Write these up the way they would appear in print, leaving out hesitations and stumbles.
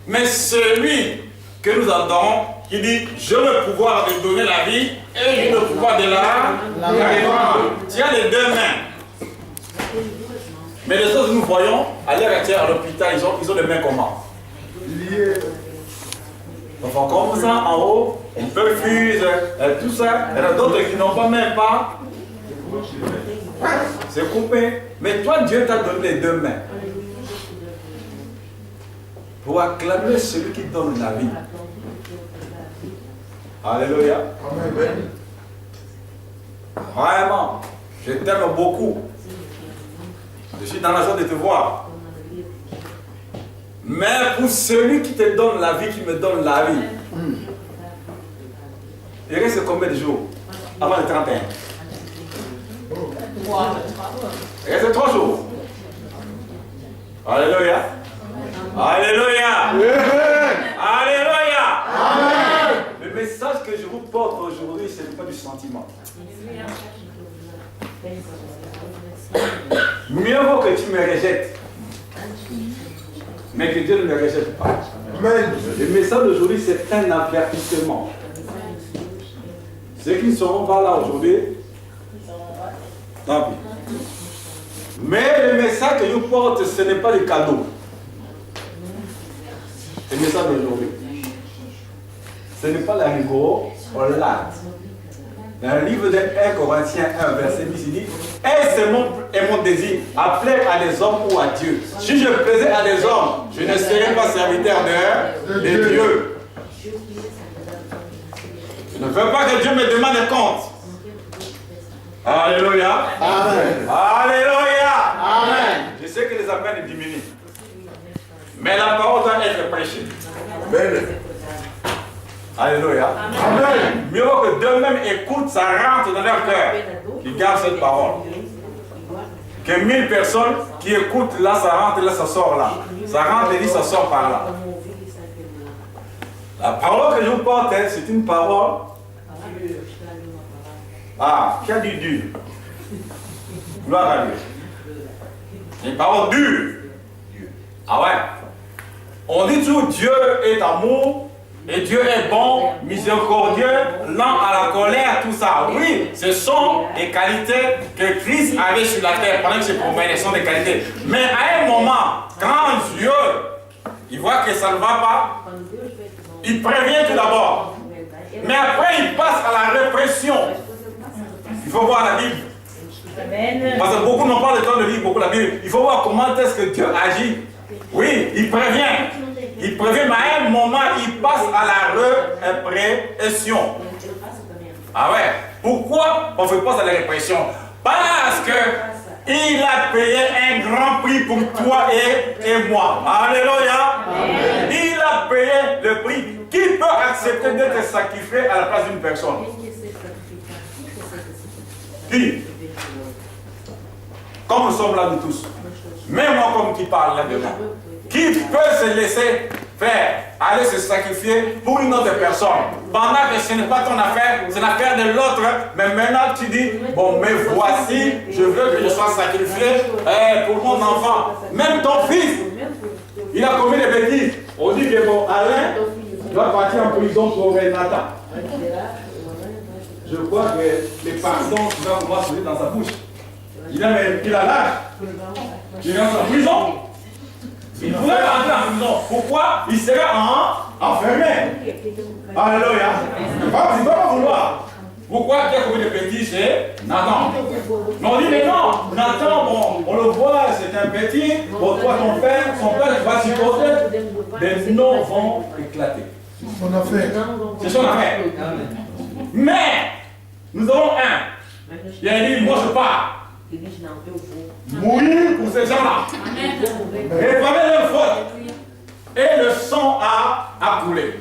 Mais celui que nous adorons, qui dit, j'ai le pouvoir de donner la vie et le pouvoir de la reprendre. Tu as les deux mains. Mais les autres, nous voyons, à l'heure actuelle, à l'hôpital, ils ont les mains comment? Liées. Enfin, comme ça, en haut, on perfuse, tout ça. Il y en a d'autres qui n'ont pas même pas. C'est coupé. Mais toi, Dieu t'a donné les deux mains pour acclamer celui qui donne la vie. Alléluia. Amen. Vraiment, je t'aime beaucoup. Je suis dans la joie de te voir. Mais pour celui qui te donne la vie, qui me donne la vie, il reste combien de jours avant le 31? Il reste 3 jours. Alléluia. Alléluia. Alléluia. Amen. Le message que je vous porte aujourd'hui, ce n'est pas du sentiment. Mieux vaut que tu me rejettes, mais que Dieu ne me rejette pas. Amen. Le message d'aujourd'hui, c'est un avertissement. Ceux qui ne seront pas là aujourd'hui, tant pis. Mais le message que je porte, ce n'est pas le cadeau. Le message d'aujourd'hui, ce n'est pas la rigole, on l'a. Dans le livre de 1 Corinthiens 1, verset 10, il dit, et c'est mon désir, appeler à des hommes ou à Dieu. Si je plaisais à des hommes, je ne serais pas serviteur de Dieu. Je ne veux pas que Dieu me demande compte. Alléluia. Amen. Alléluia. Amen. Je sais que les appels diminuent. Mais la parole doit être prêchée. Amen. Alléluia. Amen. Mieux vaut que d'eux-mêmes écoutent, ça rentre dans leur cœur. Ils gardent cette parole. Que 1000 personnes qui écoutent, là ça rentre, là ça sort là. Ça rentre et dit ça sort par là. La parole que je vous porte, c'est une parole. Qui a dit dur. Gloire à Dieu. C'est une parole dure. Ah ouais. On dit toujours Dieu est amour. Et Dieu est bon, miséricordieux, lent à la colère, tout ça. Oui, ce sont des qualités que Christ avait sur la terre pendant que se promenait, ce sont des qualités. Mais à un moment, quand Dieu, il voit que ça ne va pas, il prévient tout d'abord. Mais après, il passe à la répression. Il faut voir la Bible. Parce que beaucoup n'ont pas le temps de lire beaucoup la Bible. Il faut voir comment est-ce que Dieu agit. Oui, il prévient. Il prévient, mais à un moment, il passe à la répression. Ah ouais. Pourquoi on fait pas à la répression? Parce que il a payé un grand prix pour toi et moi. Alléluia. Amen. Il a payé le prix. Qui peut accepter d'être sacrifié à la place d'une personne? Qui? Comme nous sommes là, nous tous. Même moi, comme qui parle là-dedans. Qui peut se laisser faire, aller se sacrifier pour une autre personne, pendant que ce n'est pas ton affaire, c'est l'affaire de l'autre, mais maintenant tu dis, bon, mais voici, je veux que je sois sacrifié pour mon enfant. Même ton fils, il a commis des bêtises. On dit que bon, Alain doit partir en prison pour Renata. Je crois que les pardons qui vont pouvoir sauter dans sa bouche. Il a l'âge. Il est dans sa prison. Il pourrait rentrer en prison. Pourquoi? Il serait enfermé. Alléluia. Il ne va pas vouloir. Pourquoi tu as commis des bêtises chez Nathan? Mais on dit, mais non, Nathan, bon, on le voit, c'est un petit. Bon, toi, ton père, son père, tu vas supporter. Des noms vont éclater. C'est son affaire. C'est son affaire. Mais, nous avons un. Il a dit, moi je pars. Mourir pour ces gens-là. Réparer leur faute. Et le sang a coulé.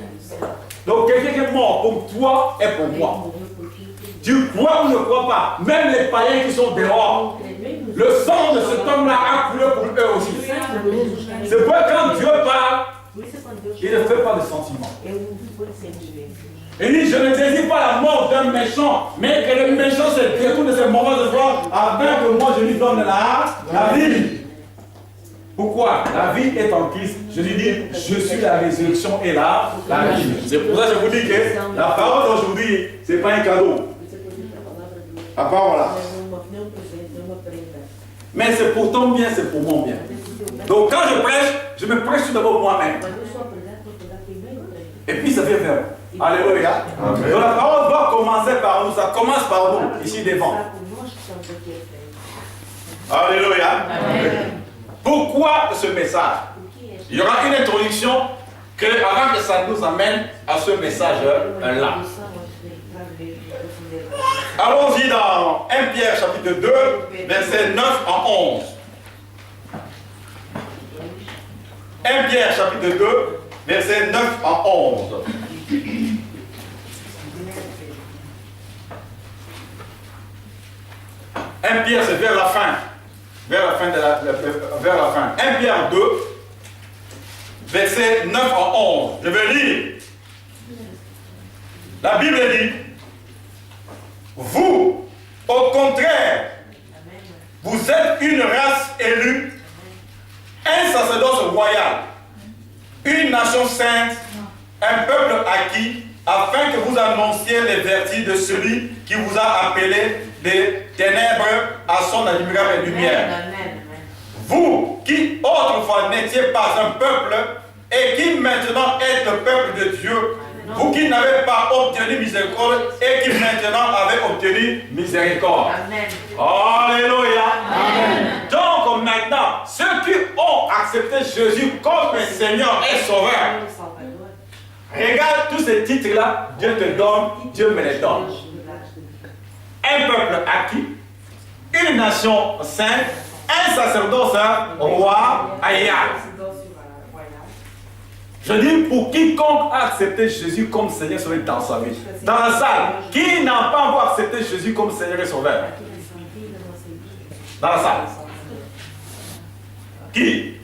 Donc quelqu'un qui est mort pour toi et pour moi. Tu crois ou ne crois pas, même les païens qui sont dehors, le sang de cet homme-là a coulé pour eux aussi. C'est pourquoi quand Dieu parle, il ne fait pas de sentiments. Il dit, je ne désire pas la mort d'un méchant, mais que le méchant se détourne de ses mauvaises voies afin que moi je lui donne la vie. Pourquoi? La vie est en Christ. Jésus dit, je suis la résurrection et la vie. C'est pour ça que je vous dis que la parole d'aujourd'hui, ce n'est pas un cadeau. La parole là. Mais c'est pour ton bien, c'est pour mon bien. Donc quand je me prêche tout d'abord moi-même. Et puis ça vient vers vous. Alléluia. Donc la parole doit commencer par nous. Ça commence par nous, ici devant. Alléluia. Pourquoi ce message? Il y aura une introduction avant que ça nous amène à ce message-là. Allons-y dans 1 Pierre chapitre 2, versets 9 à 11. 1 Pierre chapitre 2, versets 9 à 11. 1 Pierre, c'est vers la fin. Vers la fin. 1 Pierre 2, versets 9 à 11. Je vais lire. La Bible dit, vous, au contraire, vous êtes une race élue, un sacerdoce royal, une nation sainte, un peuple acquis, afin que vous annonciez les vertus de celui qui vous a appelé des ténèbres à son admirable lumière. Vous qui autrefois n'étiez pas un peuple et qui maintenant êtes le peuple de Dieu, vous qui n'avez pas obtenu miséricorde et qui maintenant avez obtenu miséricorde. Amen. Alléluia. Amen. Donc maintenant, ceux qui ont accepté Jésus comme Seigneur et Sauveur, regarde tous ces titres-là, Dieu te donne, Dieu me les donne. Un peuple acquis, une nation sainte, un sacerdoce roi royal. Je dis pour quiconque a accepté Jésus comme Seigneur et Sauveur dans sa vie. Dans la salle, qui n'a pas encore accepté Jésus comme Seigneur et Sauveur? Dans la salle. Qui?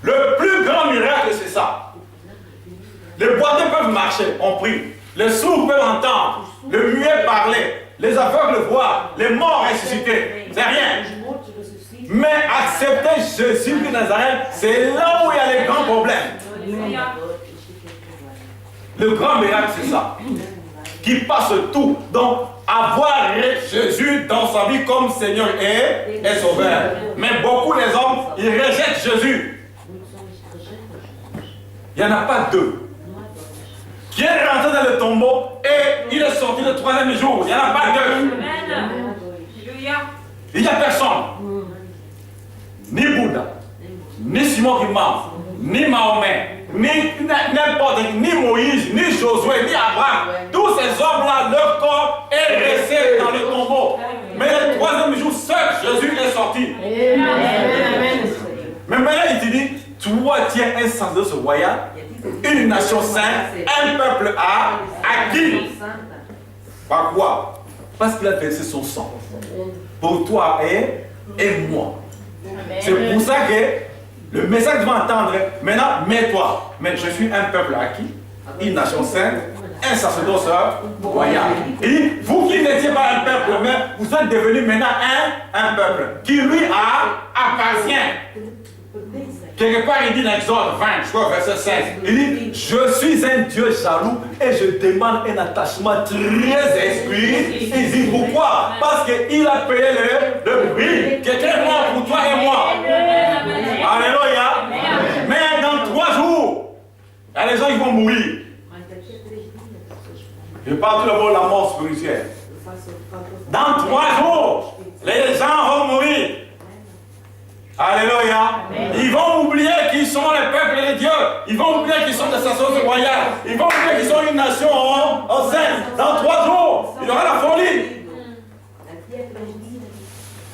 Le plus grand miracle, c'est ça. Les boiteux peuvent marcher, on prie. Les sourds peuvent entendre. Le muet parler. Les aveugles voir. Les morts ressusciter. C'est rien. Mais accepter Jésus de Nazareth, c'est là où il y a les grands problèmes. Le grand miracle, c'est ça. Qui passe tout. Donc, avoir Jésus dans sa vie comme Seigneur et Sauveur. Mais beaucoup les hommes, ils rejettent Jésus. Il n'y en a pas deux. Qui est rentré dans le tombeau et il est sorti le troisième jour. Il n'y en a pas deux. Il n'y a personne. Ni Bouddha, ni Simon qui ment, ni Mahomet, ni n'importe qui, ni Moïse, ni Josué, ni Abraham. Tous ces hommes-là, leur corps est resté dans le tombeau. Mais le troisième jour, seul Jésus est sorti. Mais maintenant, il te dit, toi, tu es un sacerdoce royal, une nation sainte, un peuple acquis. Par quoi? Parce qu'il a versé son sang. Pour toi et moi. C'est pour ça que le message que tu vas entendre, maintenant, mets-toi. Mais je suis un peuple acquis, une nation sainte, un sacerdoce royal. Et vous qui n'étiez pas un peuple, mais vous êtes devenus maintenant un peuple qui lui appartient. Quelque part, il dit dans Exode 20, je crois, verset 16, il dit, je suis un Dieu jaloux et je demande un attachement très exclusif. Il dit pourquoi? Parce qu'il a payé le prix. Quelqu'un est mort pour toi et moi. Alléluia. Mais dans 3 jours, il y a des gens qui vont mourir. Je parle tout d'abord de la mort spirituelle. Dans 3 jours, les gens vont mourir. Alléluia. Ils vont oublier qu'ils sont les peuples de Dieu. Ils vont oublier qu'ils sont des sacerdoces royales. Ils vont oublier qu'ils sont une nation en sainte. Dans 3 jours, il y aura la folie.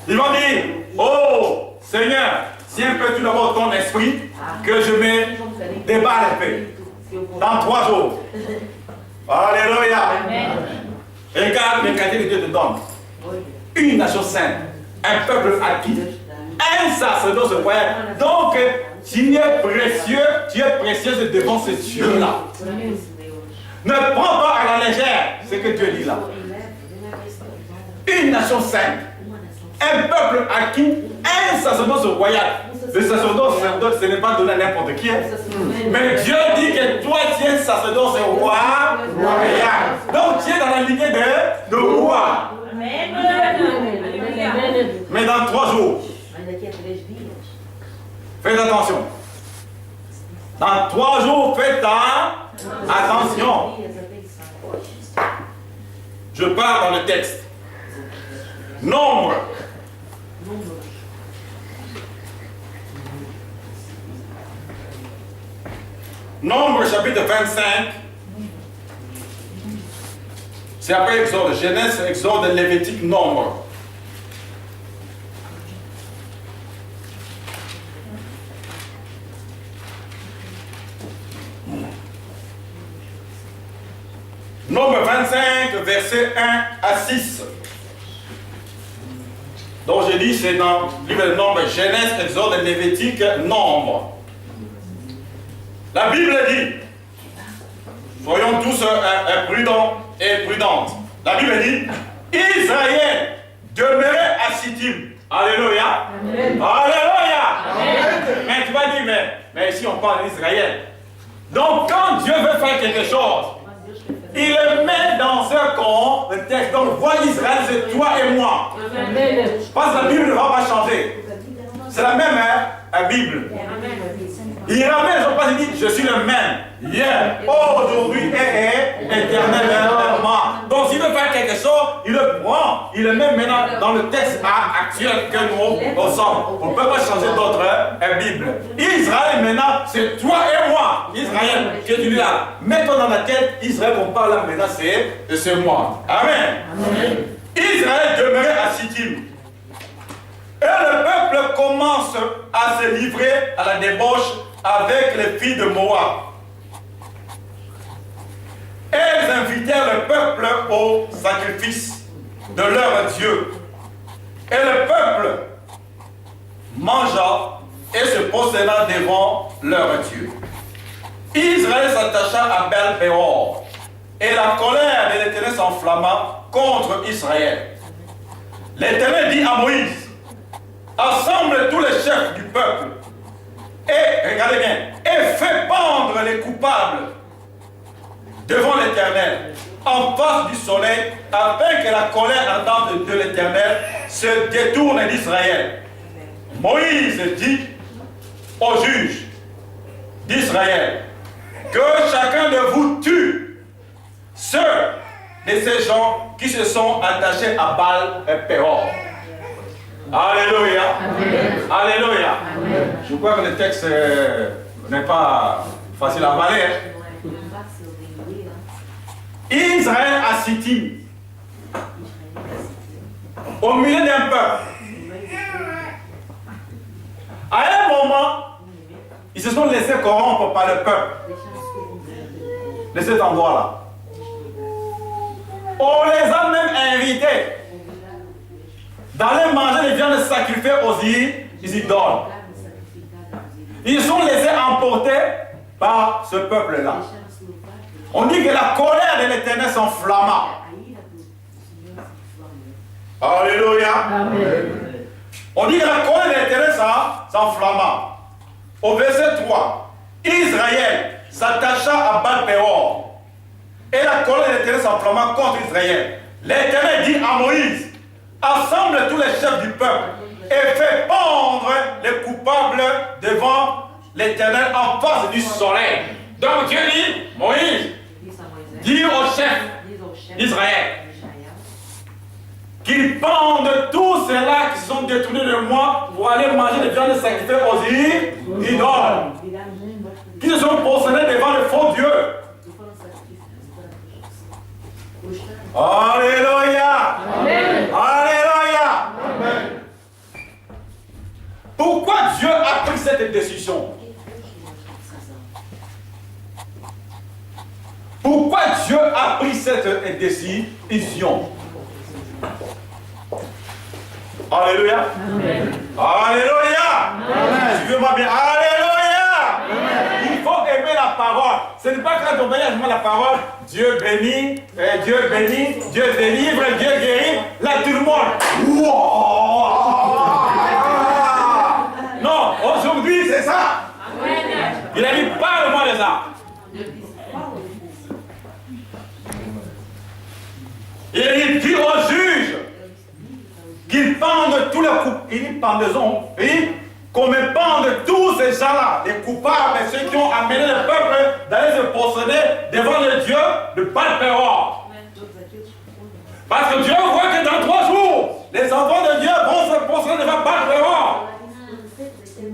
Ils vont dire, oh Seigneur, si un peu tout d'abord ton esprit, que je me déballe un peu. Dans 3 jours. Alléluia. Regarde les qualités que Dieu te donne. Une nation sainte. Un peuple acquis. Un sacerdoce royal. Donc, tu es précieuse devant ce Dieu-là. Ne prends pas à la légère ce que Dieu dit là. Une nation sainte, un peuple acquis, un sacerdoce royal. Le sacerdoce, ce n'est pas donné à n'importe qui. Mais Dieu dit que toi, tu es sacerdoce et roi. Donc, tu es dans la lignée de roi. Mais dans 3 jours. Faites attention. Dans 3 jours, faites attention. Je parle dans le texte. Nombre. Nombre chapitre 25. C'est après Exode. Genèse, Exode, Lévitique, Nombre. Nombre 25, versets 1 à 6. Donc je dis, c'est dans le livre de Nombre, Genèse, Exode, Lévitique, Nombre. La Bible dit, soyons tous prudents et prudentes. La Bible dit, Israël demeurait à Sittim. Alléluia. Amen. Alléluia. Amen. Mais tu vas dire, mais ici on parle d'Israël. Donc quand Dieu veut faire quelque chose, il le met dans ce contexte. Donc, vois Israël, c'est toi et moi. Parce que la Bible ne va pas changer. C'est la même Bible. Il ramène, il dit, je suis le même. Hier, aujourd'hui et éternellement. Donc, s'il veut faire quelque chose, il le prend, il le met maintenant dans le texte actuel que nous sommes. On ne peut pas changer d'autres Bibles. Israël, maintenant, c'est toi et moi. Israël, que tu dis là. Mets-toi dans la tête, Israël, qu'on parle là maintenant, c'est moi. Amen. Amen. Israël demeurait à Sittim. Et le peuple commence à se livrer à la débauche avec les filles de Moab. Elles invitèrent le peuple au sacrifice de leur Dieu. Et le peuple mangea et se prosterna devant leur Dieu. Israël s'attacha à Baal-Péor, et la colère de l'Éternel s'enflamma contre Israël. L'Éternel dit à Moïse, assemble tous les chefs du peuple, et, regardez bien, et fais pendre les coupables devant l'Éternel, en face du soleil, afin que la colère ardente de l'Éternel se détourne d'Israël. Moïse dit aux juges d'Israël, que chacun de vous tue ceux de ces gens qui se sont attachés à Baal-Péor. Alléluia. Amen. Alléluia. Amen. Je crois que le texte n'est pas facile à avaler. Israël à Sittim, au milieu d'un peuple. À un moment, ils se sont laissés corrompre par le peuple de cet endroit-là. On les a même invités d'aller manger les viandes sacrifiées aux idoles. Ils sont laissés emporter par ce peuple-là. On dit que la colère de l'Éternel s'enflamma. Alléluia. Amen. On dit que la colère de l'Éternel s'enflamma. Au verset 3, Israël s'attacha à Baal-Péor. Et la colère de l'Éternel s'enflamma contre Israël. L'Éternel dit à Moïse, assemble tous les chefs du peuple et fais pendre les coupables devant l'Éternel en face du soleil. Donc Dieu dit, Moïse, dis aux chefs d'Israël qu'ils pendent tous ceux-là qui sont détournés de moi pour aller manger les viandes sacrifiées aux idoles, qui se sont prosternés devant le faux Dieu. Alléluia. Amen. Alléluia. Amen. Pourquoi Dieu a pris cette décision? Pourquoi Dieu a pris cette décision? Alléluia. Amen. Alléluia. Amen. Suivez-moi bien. Alléluia. Amen. Il faut aimer la parole. Ce n'est pas quand on veut aimer la parole, Dieu bénit, Dieu délivre, Dieu guérit. Là, tout le monde. Wow. Non, aujourd'hui, de ça. Il a dit, parle-moi de ça. Il a dit, dis au juge qu'ils pendent tous les coupables. Il dit, pendaison. Il dit, qu'on me pende tous ces gens-là, les coupables, ceux qui ont amené le peuple d'aller se posséder devant le Dieu de Baal-Péor. Parce que Dieu voit que dans 3 jours, les enfants de Dieu vont se posséder devant Baal-Péor.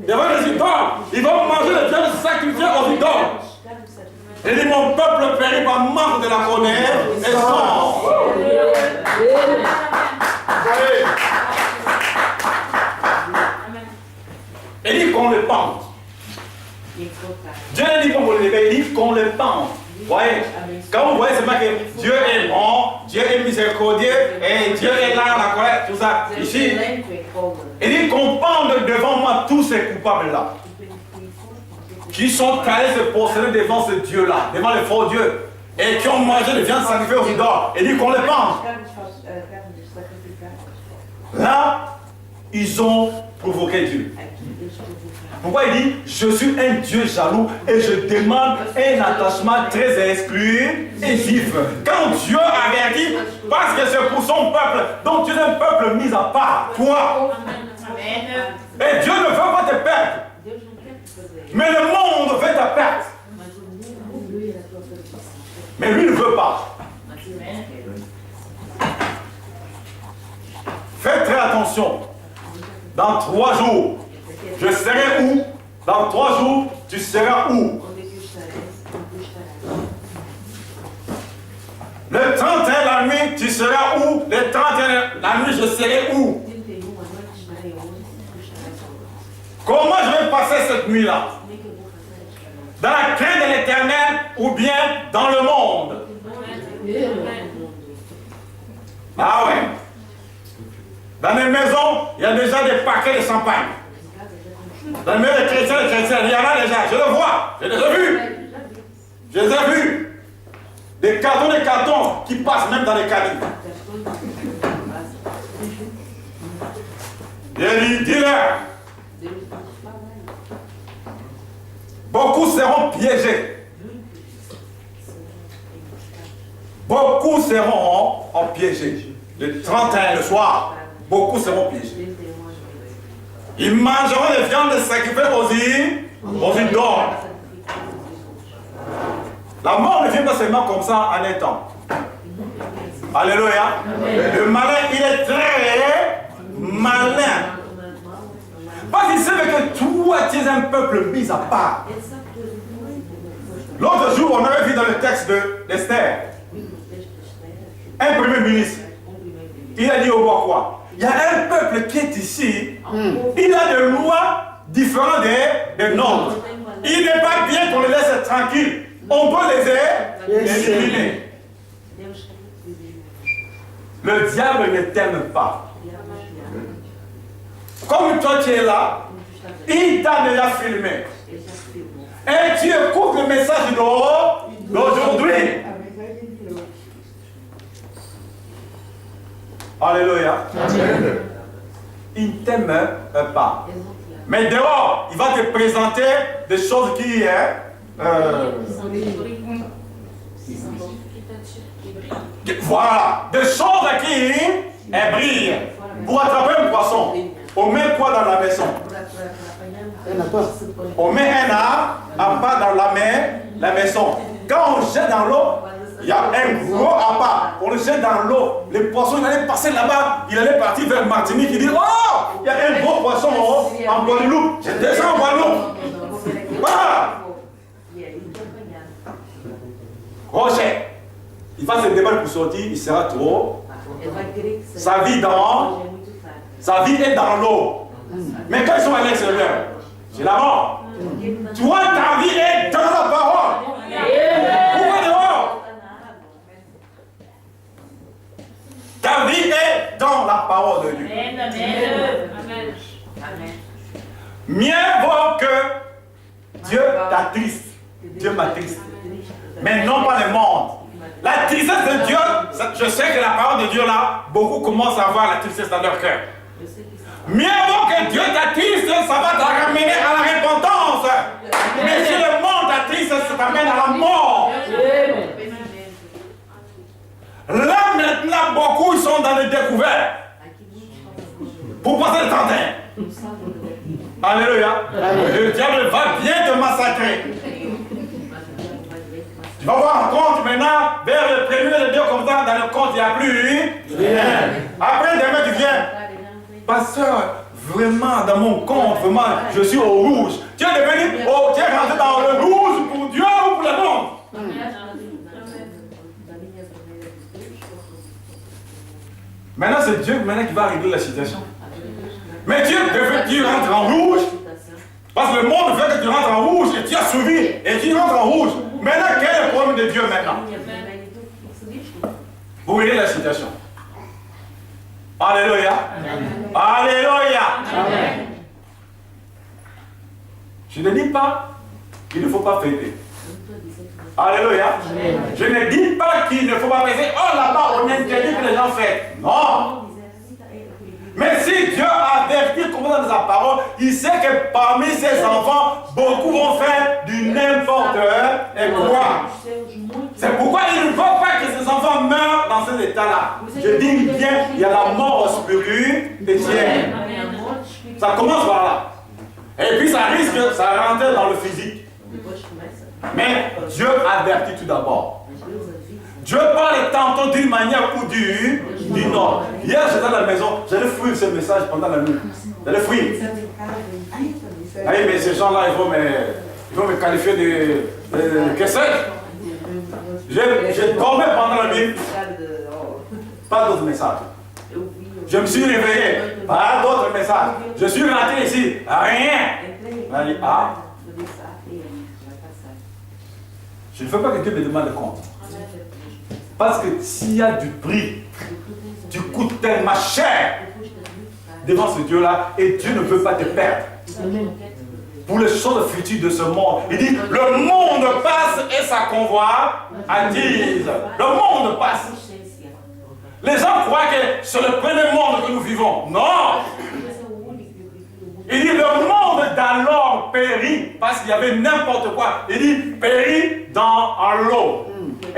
Devant les idoles. Ils vont manger le Dieu de sacrifier aux idoles. Il dit, mon peuple périt par manque de la connaissance et sans. Il dit qu'on le pende. Dieu ne dit pas qu'on le réveille, il dit qu'on le pende. Vous voyez, quand vous voyez, c'est pas que Dieu est bon, Dieu est miséricordieux, et Dieu est là, la colère, tout ça. Ici, il dit qu'on pende devant moi tous ces coupables-là, qui sont allés se posséder devant ce Dieu-là, devant le faux Dieu, et qui ont mangé de viande sacrifiée aux idoles. Il dit qu'on le pende. Là, ils ont provoqué Dieu. Pourquoi il dit, je suis un Dieu jaloux et je demande un attachement très exclusif. Quand Dieu avertit, parce que c'est pour son peuple, donc tu es un peuple mis à part, toi. Et Dieu ne veut pas te perdre. Mais le monde veut ta perte. Mais lui ne veut pas. Faites très attention. Dans 3 jours, je serai où? Dans 3 jours, tu seras où? Le 31 la nuit, tu seras où? Le 31 la nuit, je serai où? Comment je vais passer cette nuit-là? Dans la crainte de l'Éternel ou bien dans le monde? Ah ouais. Dans les maisons, il y a déjà des paquets de champagne. Dans les maisons des chrétiens, il y en a déjà. Je le vois. Je les ai vus. Je les ai vus. Des cartons qui passent même dans les cabines. Il dit, dis-leur. Beaucoup seront piégés. Beaucoup seront piégés. Le 31 le soir, beaucoup seront piégés. Ils mangeront des viandes sacrifiées aux idoles. La mort ne vient pas seulement comme ça en un temps. Alléluia. Le malin, il est très malin. Parce qu'il sait que toi, tu es un peuple mis à part. L'autre jour, on avait vu dans le texte d'Esther, un premier ministre, il a dit au roi quoi? Il y a un peuple qui est ici, il a des lois différentes des nôtres. Il n'est pas bien qu'on les laisse tranquilles. On peut les éliminer. Le diable ne t'aime pas. Comme toi tu es là, il t'a déjà filmé. Et tu écoutes le message d'aujourd'hui. Alléluia. Il ne t'aime pas. Mais dehors, il va te présenter des choses qui voilà, des choses qui brillent. Pour attraper un poisson, on met quoi dans la maison? On met un appât dans la maison. Quand on jette dans l'eau, il y a un gros appât. On le jette dans l'eau. Le poisson, il allait passer là-bas. Il allait partir vers Martinique. Il dit, oh, il y a un gros poisson en Guadeloupe. Je descends en Guadeloupe. Voilà. Rocher. Il va se débattre pour sortir. Il sera trop. Sa vie est dans l'eau. Mais quand ils sont à l'extérieur, c'est la mort. Toi, ta vie est dans la parole. Pourquoi dehors? Ta vie est dans la parole de Dieu. Mieux vaut que Dieu t'attriste. Dieu m'attriste. Mais non pas le monde. La tristesse de Dieu, je sais que la parole de Dieu là, beaucoup commencent à avoir la tristesse dans leur cœur. Mieux vaut que Dieu t'attriste, ça va te ramener à la repentance. Mais si le monde t'attriste, ça t'amène à la mort. Là maintenant, beaucoup sont dans les découvertes. Pour passer le temps. Alléluia. Le diable va bien te massacrer. Tu vas voir un compte maintenant, vers le premier et le deux comme ça, dans le compte, il n'y a plus rien. Après, demain, tu viens. Pasteur, vraiment, dans mon compte, vraiment, je suis au rouge. Tu es devenu, tu es rentré dans le rouge pour Dieu ou pour le monde. Maintenant, c'est Dieu qui va régler la situation. Mais Dieu veut que tu rentres en rouge. Parce que le monde veut que tu rentres en rouge et tu as suivi et tu rentres en rouge. Maintenant, quel est le problème de Dieu maintenant? Vous voyez la situation. Alléluia. Alléluia. Amen. Je ne dis pas qu'il ne faut pas fêter. Alléluia. Amen. Je ne dis pas qu'il ne faut pas fêter. Oh là-bas, on interdit que les gens fêtent. Non. Mais si Dieu avertit comme dans sa parole, il sait que parmi ses enfants, beaucoup vont faire du n'importe quoi. C'est pourquoi il ne veut pas que ses enfants meurent dans cet état-là. Je dis bien, il y a la mort spirituelle. Ça commence par là. Et puis ça risque, ça rentre dans le physique. Mais Dieu avertit tout d'abord. Dieu parle tantôt d'une manière ou d'une autre. Hier, j'étais dans la maison, j'allais fouiller ce message pendant la nuit. J'allais fouiller. Ah oui, mais ces gens-là, ils vont me qualifier de qu'est-ce que c'est? J'ai dormi pendant la nuit. Pas d'autres messages. Je me suis réveillé. Pas d'autres messages. Je suis rentré ici. Rien. On a dit, ah. Je ne veux pas que Dieu me demande compte. Parce que s'il y a du prix, tu coûtes tellement cher devant ce Dieu-là et Dieu ne veut pas te perdre. Pour les choses futures de ce monde. Il dit, le monde passe et sa convoitise. Le monde passe. Les gens croient que c'est le premier monde que nous vivons. Non! Il dit, le monde d'alors périt parce qu'il y avait n'importe quoi. Il dit, périt dans l'eau.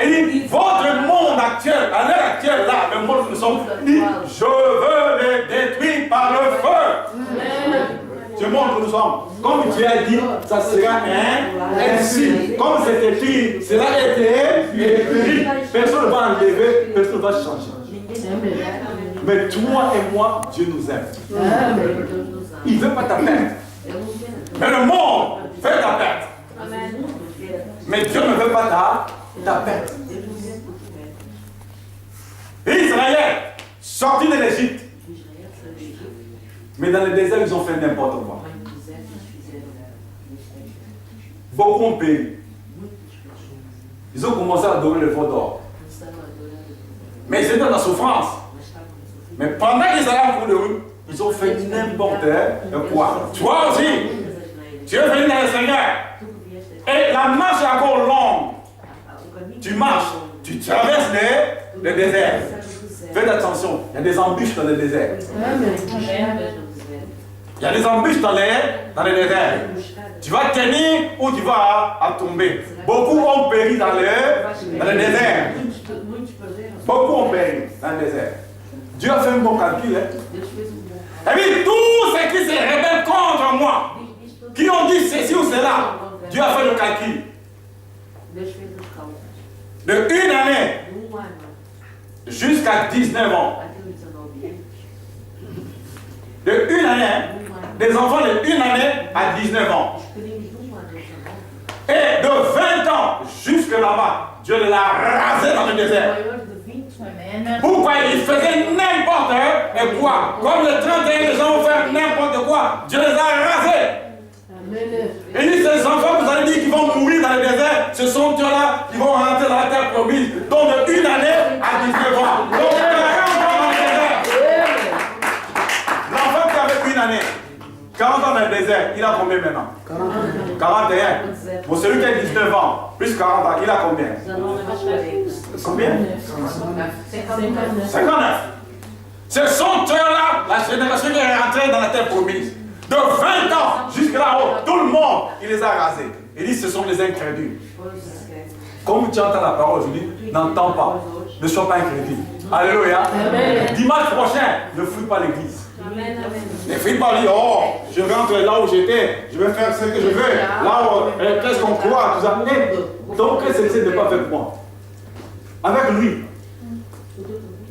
Il dit, votre monde actuel, à l'heure actuelle, là, le monde que nous sommes, il dit, je veux les détruire par le feu. Ce monde que nous sommes, comme Dieu a dit, ça sera ainsi. Comme c'est écrit, cela a été écrit. Personne ne va enlever, personne ne va changer. Mais toi et moi, Dieu nous aime. Il ne veut pas ta perte. Mais le monde veut ta perte. Mais Dieu ne veut pas ta perte. Israël, sorti de l'Égypte. Mais dans le désert, ils ont fait n'importe quoi. Beaucoup ont péri. Ils ont commencé à adorer le veau d'or. Mais ils étaient dans la souffrance. Mais pendant qu'ils allaient en cours de rue, ils ont fait n'importe quoi. Toi aussi, tu es venu dans le Seigneur. Et la marche est encore longue. Tu marches, tu traverses le désert. Faites attention, il y a des embûches dans le désert. Il y a des embûches dans le désert. Tu vas tenir ou tu vas tomber. Beaucoup ont péri dans le désert. Beaucoup ont péri dans le désert. Dieu a fait un bon calcul. Et puis tous ceux qui se rebellent contre moi, qui ont dit ceci ou cela, Dieu a fait le calcul. De une année jusqu'à 19 ans. De une année, des enfants de une année à 19 ans. Et de 20 ans jusque là-bas, Dieu l'a rasé dans le désert. Pourquoi il faisait n'importe quoi? Comme le 31, les gens vont faire n'importe quoi. Dieu les a rasés. Et il dit, ces enfants, vous allez dire qu'ils vont mourir dans le désert, ce sont ceux-là qui vont rentrer dans la terre promise. Donc de une année à 19 ans. Donc 40 ans dans le désert. L'enfant qui avait une année, 40 ans dans le désert, il a combien maintenant? 41. Bon, celui qui a 19 ans, plus 40 ans, il a combien? Combien? 59. Ce sont eux-là, la génération qui est rentrée dans la terre promise. De 20 ans jusqu'à là-haut, tout le monde, il les a rasés. Il dit, ce sont les incrédules. Comme tu entends la parole aujourd'hui, n'entends pas. Ne sois pas incrédule. Alléluia. Amen. Dimanche prochain, ne fuis pas l'église. Ne fuis pas, dire, oh, je rentre là où j'étais, je vais faire ce que je veux. Là où, qu'est-ce qu'on croit, tout ça. Donc, c'est de ne pas faire moi. Avec lui.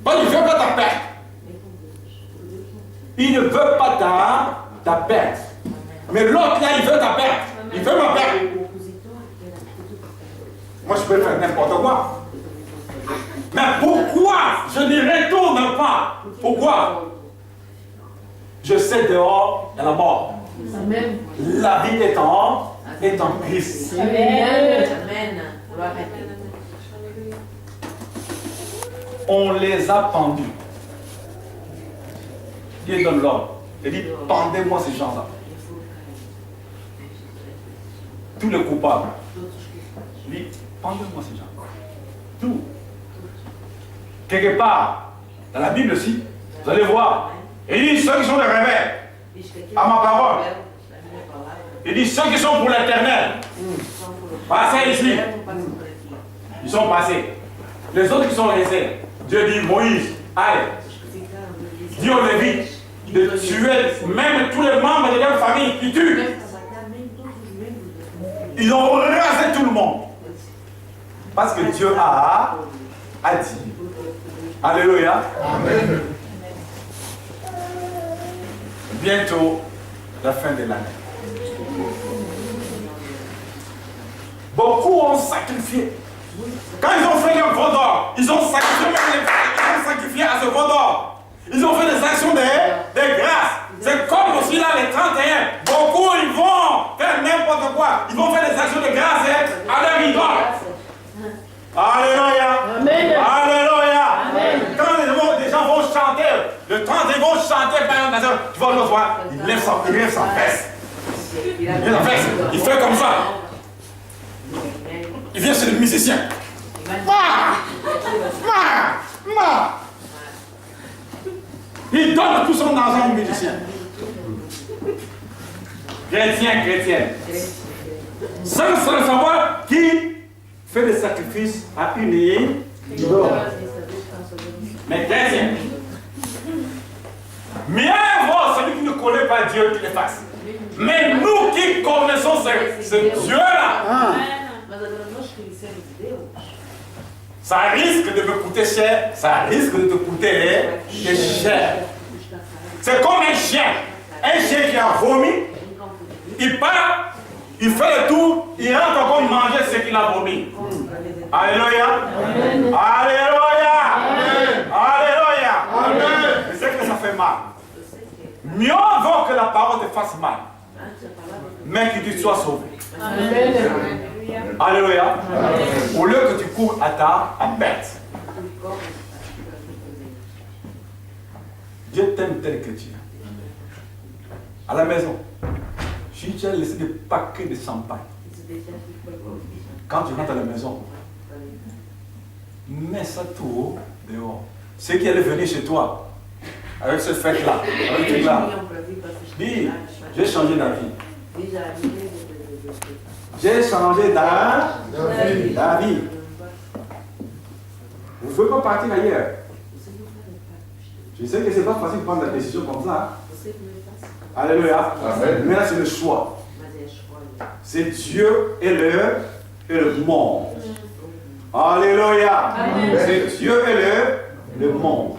Bon, il ne veut pas ta perte. Il ne veut pas ta perte. Mais l'autre là, il veut ta perte. Il veut ma perte. Moi, je peux faire n'importe quoi. Mais pourquoi je ne retourne pas? Pourquoi? Je sais dehors, il y a la mort. Amen. La vie est en Christ. Amen. On les a pendus. Dieu donne l'ordre. Il dit, pendez-moi ces gens-là. Tous les coupables. Il dit, pendez-moi ces gens. Tout. Quelque part, dans la Bible aussi, vous allez voir. Il dit, ceux qui sont des rebelles, à ma parole. Il dit, ceux qui sont pour l'éternel. Passez ici. Ils sont passés. Les autres qui sont restés. Dieu dit, Moïse, allez. Dis aux Lévites de tuer même tous les membres de leur famille qui tuent. Ils ont rasé tout le monde. Parce que Dieu a dit. Alléluia. Amen. Bientôt, la fin de l'année. Beaucoup ont sacrifié. Quand ils ont fait leur veau d'or, ils ont sacrifié à ce veau d'or. Ils ont fait des actions de grâce. C'est comme aussi là les 31. Beaucoup ils vont faire n'importe quoi. Ils vont faire des actions de grâce à leur idole. Alléluia. Amen. Alléluia. Amen. Quand les gens vont chanter, le 30 ils vont chanter par exemple, tu vas le voir, il lève sa fesse. Il lève sa fesse. Il fait comme ça. Il vient chez le musicien. Il donne tout son argent au musicien. Chrétienne. Sans savoir qui fait des sacrifices à une idole. Mais chrétien. Mieux vaut celui qui ne connaît pas Dieu qui le fasse. Mais nous qui connaissons ce Dieu-là, ça risque de me coûter cher, ça risque de te coûter cher. C'est comme un chien qui a vomi, il part, il fait le tour, il rentre encore manger ce qu'il a vomi. Alléluia. Amen. Alléluia. Amen. Alléluia. Amen. Je sais que ça fait mal. Mieux vaut que la parole te fasse mal, mais que tu sois sauvé. Amen. Alléluia. Au lieu que tu cours à perte. Dieu t'aime tel que tu es. À la maison, si tu as laissé des paquets de champagne, quand tu rentres à la maison, mets ça tout dehors. Ceux qui allaient venir chez toi, avec ce fête-là, avec ce truc-là, dis, j'ai changé d'avis. J'ai changé d'avis. Vous ne pouvez pas partir ailleurs. Je sais que ce n'est pas facile de prendre la décision comme ça. Alléluia. Amen. Mais là, c'est le choix. C'est Dieu et le monde. Alléluia. C'est Dieu et le monde.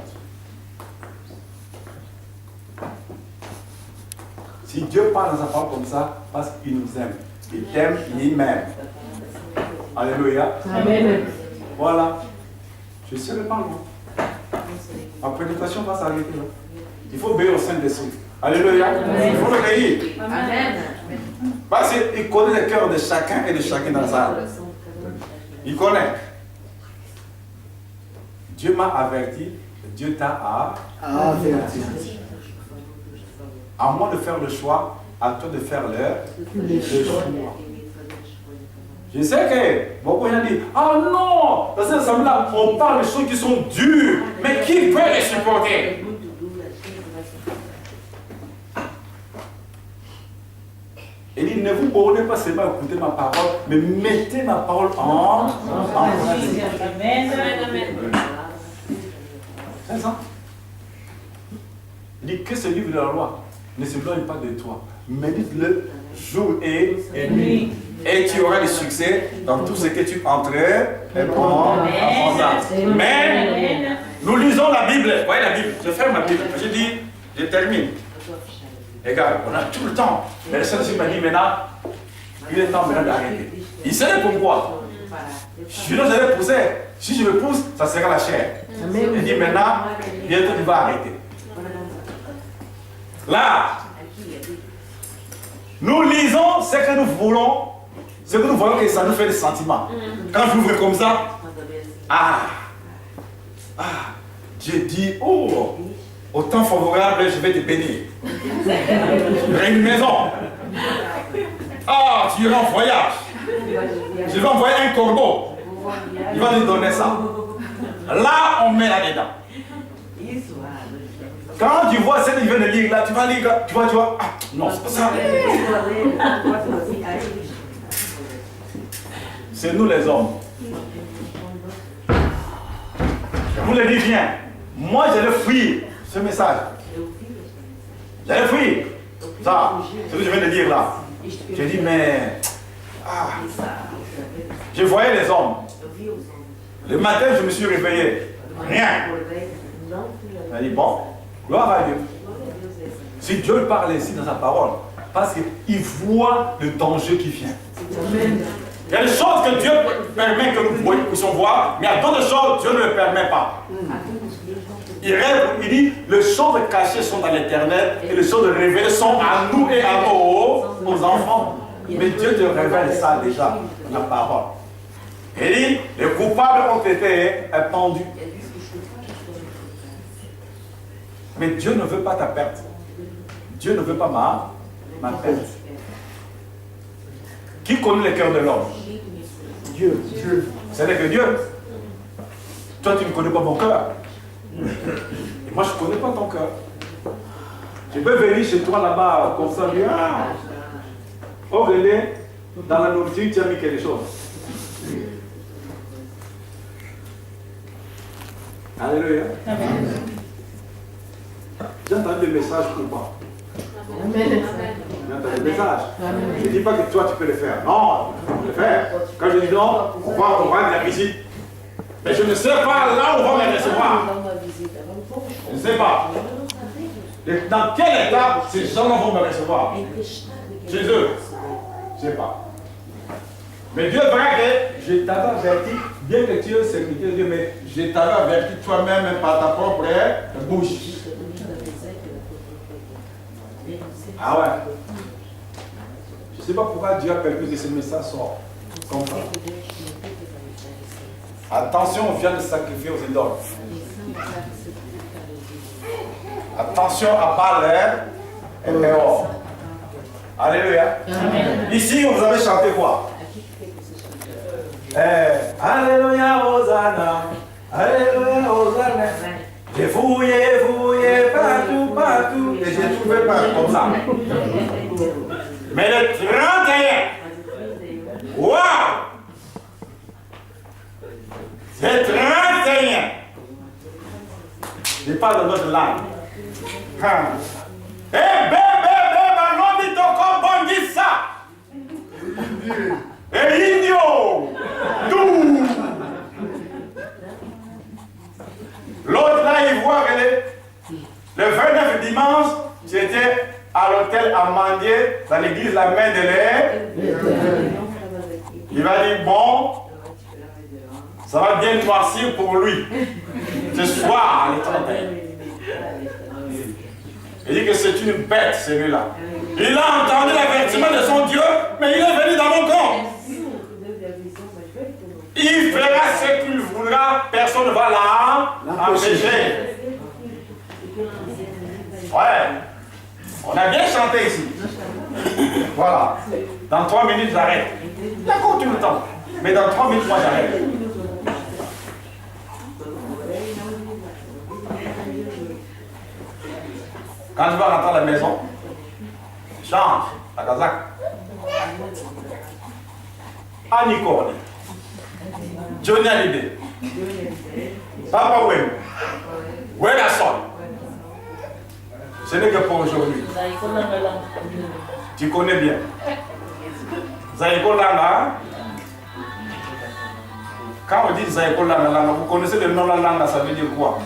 Si Dieu parle dans sa parole comme ça, parce qu'il nous aime. Il t'aime, il m'aime. Alléluia. Amen. Voilà. Je serai pas loin. Ma prédication va s'arrêter là. Il faut obéir au Saint-Esprit. Alléluia. Il faut l'obéir. Amen. Parce qu'il connaît le cœur de chacun et de chacun dans sa vie. Il connaît. Dieu m'a averti, Dieu t'a averti. À moi de faire le choix, à toi de faire le choix. Je sais que beaucoup de gens disent, ah non, dans cette assemblée-là, on parle de choses qui sont dures, mais qui peut les supporter? Il dit, ne vous bornez pas seulement à écouter ma parole, mais mettez ma parole en pratique. Amen. C'est ça. Il dit que ce livre de la loi ne s'éloigne pas de toi. Médite-le jour et nuit. Et tu auras du succès dans tout ce que tu entreprends. Mais nous lisons la Bible. Voyez la Bible. Je ferme ma Bible. Je dis, je termine. Regarde, on a tout le temps. Mais le Seigneur m'a dit maintenant, il est temps maintenant d'arrêter. Il sait pourquoi. Je dois aller pousser. Si je le pousse, ça sera la chair. Il dit maintenant, bientôt tu vas arrêter. Là, nous lisons ce que nous voulons, ce que nous voyons que ça nous fait des sentiments. Quand j'ouvre comme ça, Dieu dit, oh, au temps favorable, je vais te bénir. J'aurai une maison. Tu iras en voyage. Je vais envoyer un corbeau. Il va te donner ça. Là, on met là-dedans. Quand tu vois ce qu'il vient de lire là, tu vas lire, tu vois, non, c'est pas ça. C'est nous les hommes. Je vous le dis bien. Moi, j'allais fuir ce message. J'allais fuir. Ça, ce que je viens de dire là. J'ai dit, mais. Je voyais les hommes. Le matin, je me suis réveillé. Rien. J'ai dit, bon, gloire à Dieu. Si Dieu parle ainsi dans sa parole, parce qu'il voit le danger qui vient. Il y a des choses que Dieu permet que nous puissions voir, mais il y a d'autres choses que Dieu ne le permet pas. Il rêve, il dit, les choses cachées sont dans l'éternel et les choses révélées sont à nous et à nos enfants. Mais Dieu te révèle ça déjà dans la parole. Il dit, les coupables ont été pendus. Mais Dieu ne veut pas ta perte. Dieu ne veut pas ma perte. Qui connaît le cœur de l'homme? Dieu. C'est-à-dire que Dieu. Toi, tu ne connais pas mon cœur. Et moi, je ne connais pas ton cœur. Je peux venir chez toi là-bas comme ça, dire, oh René, dans la nourriture, tu as mis quelque chose. Alléluia. J'ai entendu des messages ou pas? J'ai entendu des messages. Je ne dis pas que toi tu peux le faire. Non, tu peux le faire. Quand je dis non, on va rendre la visite. Mais je ne sais pas là où on va me recevoir. Je ne sais pas. Dans quel état ces gens-là vont me recevoir? Chez eux. Je ne sais pas. Mais Dieu verra que je t'avais averti, bien que tu es serviteur de Dieu, mais je t'avais averti toi-même par ta propre bouche. Ah ouais. Je ne sais pas pourquoi Dieu a permis que ce message sorte comme ça. Attention, on vient de sacrifier aux idoles. Attention à Baal et Péor. Alléluia. Amen. Ici, vous avez chanté quoi? Alléluia, Hosanna. Alléluia, Hosanna. J'ai fouillé partout, et j'ai trouvé pas comme ça. Mais le 31, waouh! C'est 31. Je parle de notre langue. Bébé, toko bongisa. Et indio. Tout. L'autre là, il voit que le 29 dimanche, j'étais à l'hôtel à mendier dans l'église La Main de l'air. Il va dire, bon, ça va bien noircir pour lui. Ce soir, le 31. Il dit que c'est une bête, celui-là. Il a entendu l'avertissement de son Dieu, mais il est venu dans mon camp. Il fera ce qu'il voudra, personne ne va l'empêcher. Ouais. On a bien chanté ici. Voilà. Dans 3 minutes, j'arrête. D'accord, tout le temps. Mais dans 3 minutes, moi, j'arrête. Quand je vais rentrer à la maison, je change la casaque. Annie Cordy, Johnny Hallyday, Papa Wem, Wellison. Ce n'est que pour aujourd'hui. Tu connais bien. Zaïko Langa. Quand on dit Zaïko Langa, vous connaissez le nom de la langue, ça veut dire quoi?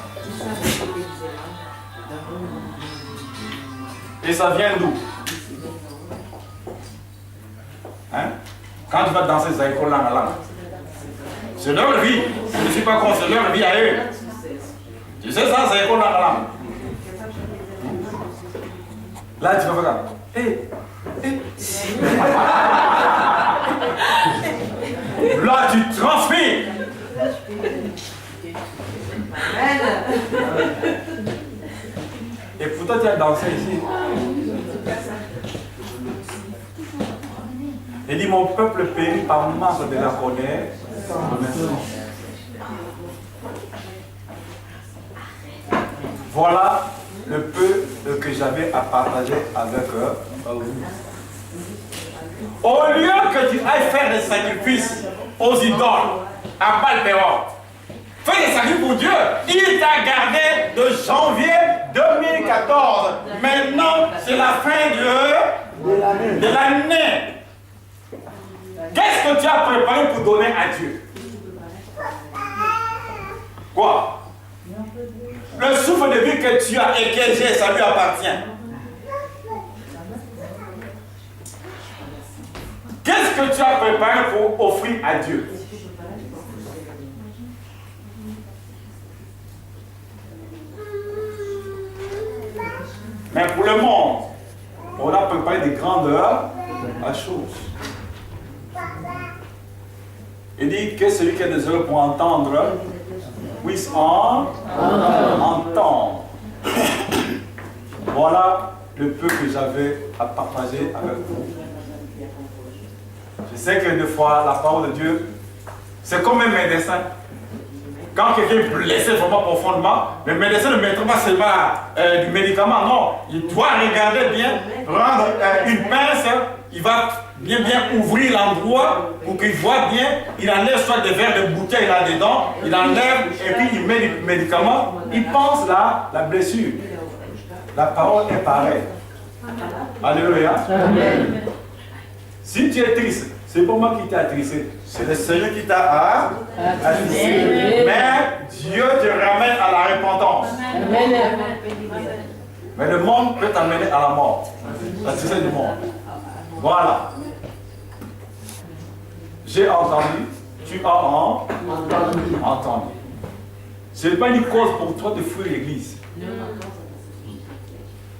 Et ça vient d'où? Hein? Quand tu vas danser Zaïko Langa, c'est leur vie. Je ne suis pas contre, c'est leur vie à eux. Tu sais ça, Zaïko Langa. Là, tu vas faire là, tu transpires. Et pourtant, tu as dansé ici. Il dit, mon peuple périt par manque de la connaissance. Voilà le peu que j'avais à partager avec vous. Au lieu que tu ailles faire des sacrifices aux idoles, à Baal-Péor, fais des sacrifices pour Dieu. Il t'a gardé de janvier 2014. Maintenant, c'est la fin de l'année. Qu'est-ce que tu as préparé pour donner à Dieu? Quoi? Le souffle de vie que tu as et que j'ai, ça lui appartient. Qu'est-ce que tu as préparé pour offrir à Dieu? Mais pour le monde, on a préparé des grandeurs à chose. Il dit que celui qui a des oreilles pour entendre, puisse entendre. Voilà le peu que j'avais à partager avec vous. Je sais que des fois, la parole de Dieu, c'est comme un médecin. Quand quelqu'un est blessé vraiment profondément, le médecin ne mettra pas seulement du médicament, non. Il doit regarder bien, prendre une pince, il va bien ouvrir l'endroit pour qu'il voit bien, il enlève soit des verres de bouteille là-dedans, il enlève et puis il met du médicament, il pense là, la blessure. La parole est pareille. Alléluia. Amen. Si tu es triste, c'est pas moi qui t'ai attristé, c'est le Seigneur qui t'a attristé. Mais Dieu te ramène à la repentance. Amen. Mais le monde peut t'amener à la mort. La tristesse du monde. Voilà. J'ai entendu, tu as entendu. Ce n'est pas une cause pour toi de fuir l'église.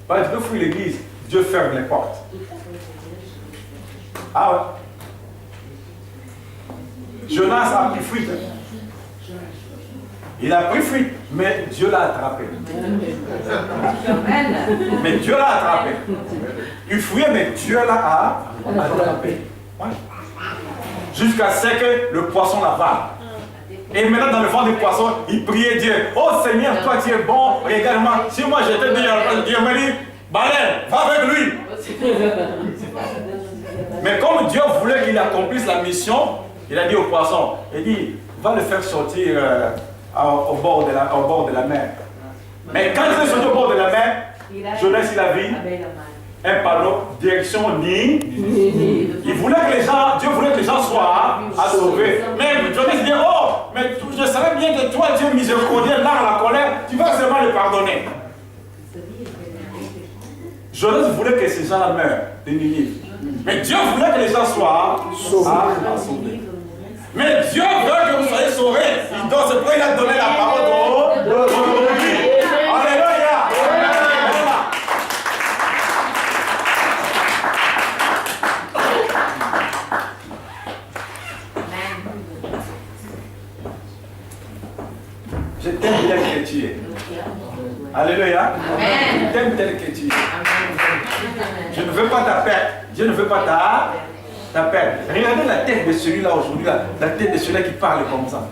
Pas tu peux fuir l'église, Dieu ferme les portes. Ah ouais. Jonas a pris fuite. Il a pris fuite, mais Dieu l'a attrapé. Mais Dieu l'a attrapé. Il fouillait, mais Dieu l'a attrapé. Ouais. Jusqu'à ce que le poisson l'avale. Et maintenant, dans le fond du poisson, il priait Dieu. Oh Seigneur, toi tu es bon, regarde-moi. Si moi j'étais Dieu me dit, baleine, va avec lui. Mais comme Dieu voulait qu'il accomplisse la mission, il a dit au poisson, il dit, va le faire sortir au bord de la mer. Mais quand il est sorti au bord de la mer, Jonas il a vu un panneau, direction Nîmes. Il voulait que les gens, Dieu voulait que les gens soient sauvés. Mais Jonas dit, oh, mais je savais bien que toi, Dieu miséricordieux, là à la colère, tu vas seulement le pardonner. Jonas voulait que ces gens-là meurent de Ninive. Mais Dieu voulait que les gens soient sauvés. Mais Dieu veut que vous soyez sauvés. Donc c'est pourquoi il a donné la parole d'aujourd'hui. Alléluia. Je t'aime tel que tu es. Alléluia. Je t'aime tel que tu es. Je ne veux pas ta perte. Je ne veux pas ta perte. Regardez la tête de celui-là aujourd'hui, la tête de celui-là qui parle comme ça.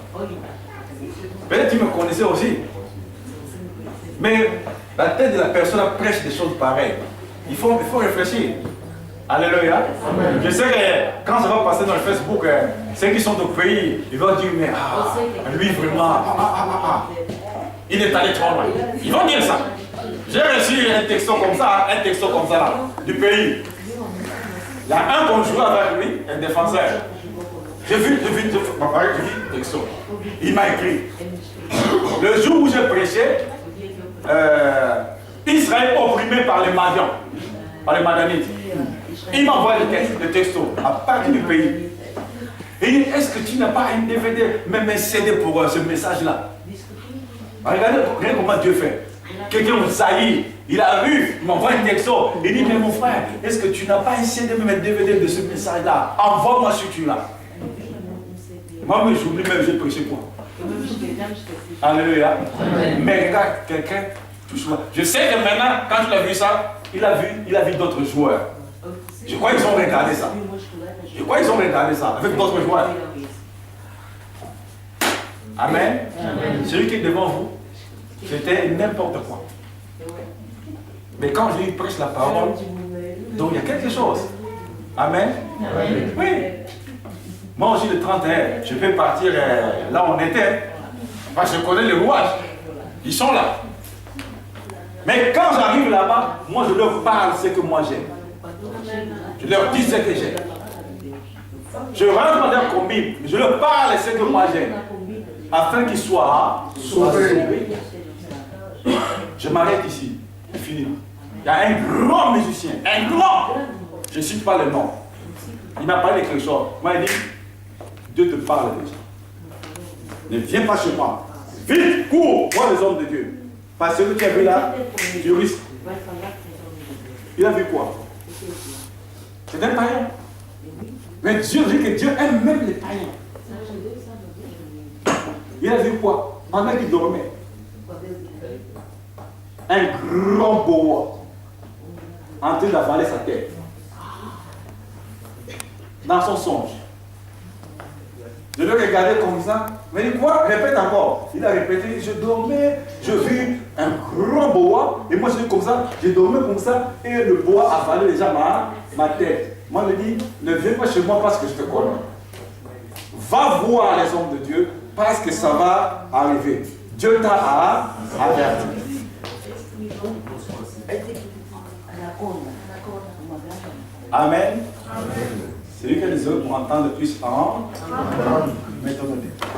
Peut-être que tu me connaissais aussi. Mais la tête de la personne prêche des choses pareilles. Il faut réfléchir. Alléluia. Amen. Je sais que quand ça va passer dans le Facebook, ceux qui sont au pays, ils vont dire, mais lui vraiment, il est allé trop loin. Ils vont dire ça. J'ai reçu un texto comme ça là, du pays. Il y a un qu'on jouait avec lui, un défenseur. J'ai vu texto. Il m'a écrit. Le jour où j'ai prêché, Israël opprimé par les Madians, par les Madianites. Il m'envoie le texto à partir du pays. Et il dit, est-ce que tu n'as pas un DVD, même un CD pour ce message-là? Regardez comment Dieu fait. Quelqu'un vous saillit, il a vu, il m'envoie un texto. Il dit, mais mon frère, est-ce que tu n'as pas un CD, même un DVD de ce message-là? Envoie-moi ce que tu l'as. Moi, j'oublie même, j'ai prêché quoi. Alléluia. Mais regarde, quelqu'un touche moi. Je sais que maintenant, quand tu as vu ça, il a vu d'autres joueurs. Je crois qu'ils ont regardé ça. Avec d'autres joueurs. Amen. Celui qui est devant vous, c'était n'importe quoi. Mais quand je lui prêche la parole, donc il y a quelque chose. Amen. Oui. Moi aussi, le 31, je peux partir là où on était. Parce que je connais les rouages. Ils sont là. Mais quand j'arrive là-bas, moi je leur parle ce que moi j'aime. Je leur dis ce que j'aime. Je rentre dans leur combine, je leur parle ce que moi j'aime. Afin qu'ils soient sauvés. Je m'arrête ici. C'est fini. Il y a un grand musicien. Un grand. Je ne cite pas le nom. Il m'a parlé de quelque chose. Moi, il dit, Dieu te parle déjà. Ne viens pas chez moi. Vite, cours, vois les hommes de Dieu. Parce que tu as vu là, tu risques. Il a vu quoi? C'est un païen. Mais Dieu dit que Dieu aime même les païens. Il a vu quoi? Pendant qu'il dormait. Un grand boa en train d'avaler sa tête. Dans son songe. Je le regardais comme ça. Mais il dit quoi? Répète encore. Il a répété, je dormais, je vis un grand boa. Et moi je dis comme ça, j'ai dormi comme ça. Et le boa avalait déjà ma tête. Moi je dis, ne viens pas chez moi parce que je te connais. Va voir les hommes de Dieu parce que ça va arriver. Dieu t'a averti. Amen. Celui qui a les autres pour entendre plus en. Mettons-le.